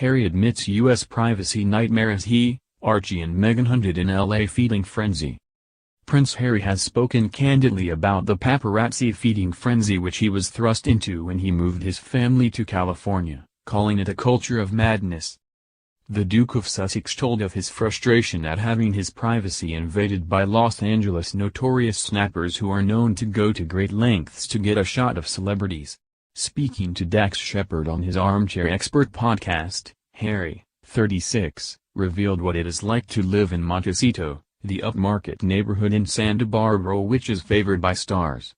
Harry admits U.S. privacy nightmare as he, Archie and Meghan hunted in L.A. feeding frenzy. Prince Harry has spoken candidly about the paparazzi feeding frenzy which he was thrust into when he moved his family to California, calling it a culture of madness. The Duke of Sussex told of his frustration at having his privacy invaded by Los Angeles notorious snappers who are known to go to great lengths to get a shot of celebrities. Speaking to Dax Shepard on his Armchair Expert podcast, Harry, 36, revealed what it is like to live in Montecito, the upmarket neighborhood in Santa Barbara which is favored by stars.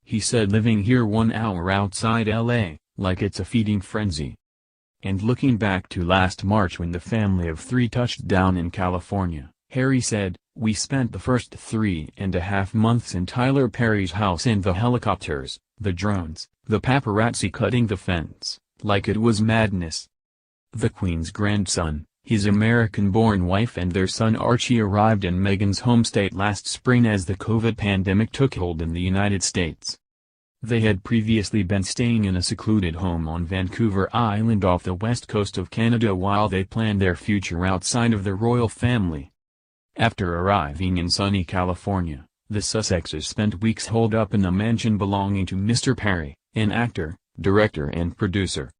He said living here 1 hour outside LA, like it's a feeding frenzy. And looking back to last March when the family of 3 touched down in California, Harry said, "We spent the first 3.5 months in Tyler Perry's house and the helicopters, the drones, the paparazzi cutting the fence, like it was madness." The Queen's grandson, his American-born wife and their son Archie arrived in Meghan's home state last spring as the COVID pandemic took hold in the United States. They had previously been staying in a secluded home on Vancouver Island off the west coast of Canada while they planned their future outside of the royal family. After arriving in sunny California, the Sussexes spent weeks holed up in a mansion belonging to Mr. Perry, an actor, director and producer.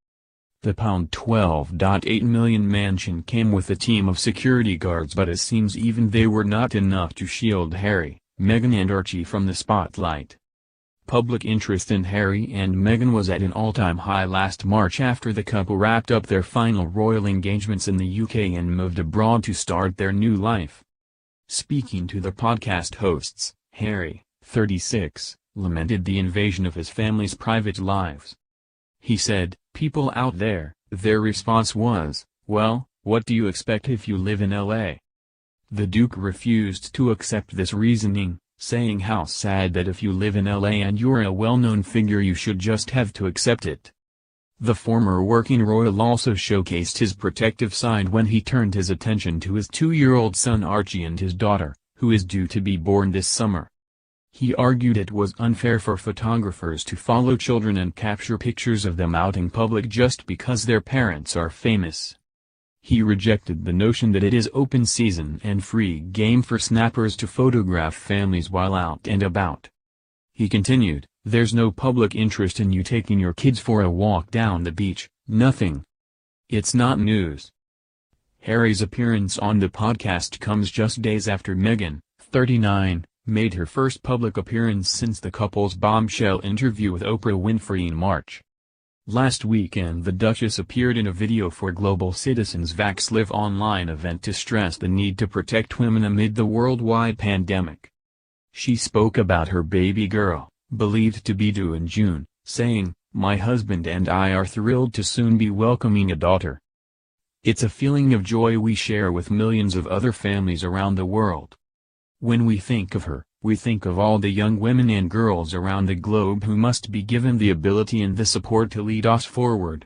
The £12.8 million mansion came with a team of security guards, but it seems even they were not enough to shield Harry, Meghan and Archie from the spotlight. Public interest in Harry and Meghan was at an all-time high last March after the couple wrapped up their final royal engagements in the UK and moved abroad to start their new life. Speaking to the podcast hosts, Harry, 36, lamented the invasion of his family's private lives. He said, "People out there, their response was, well, what do you expect if you live in LA?" The Duke refused to accept this reasoning, saying how sad that if you live in LA and you're a well-known figure you should just have to accept it. The former working royal also showcased his protective side when he turned his attention to his 2-year-old son Archie and his daughter, who is due to be born this summer. He argued it was unfair for photographers to follow children and capture pictures of them out in public just because their parents are famous. He rejected the notion that it is open season and free game for snappers to photograph families while out and about. He continued, "There's no public interest in you taking your kids for a walk down the beach, nothing. It's not news." Harry's appearance on the podcast comes just days after Meghan, 39, made her first public appearance since the couple's bombshell interview with Oprah Winfrey in March. Last weekend the Duchess appeared in a video for Global Citizens' Vax Live online event to stress the need to protect women amid the worldwide pandemic. She spoke about her baby girl, believed to be due in June, saying, "My husband and I are thrilled to soon be welcoming a daughter. It's a feeling of joy we share with millions of other families around the world. When we think of her, we think of all the young women and girls around the globe who must be given the ability and the support to lead us forward."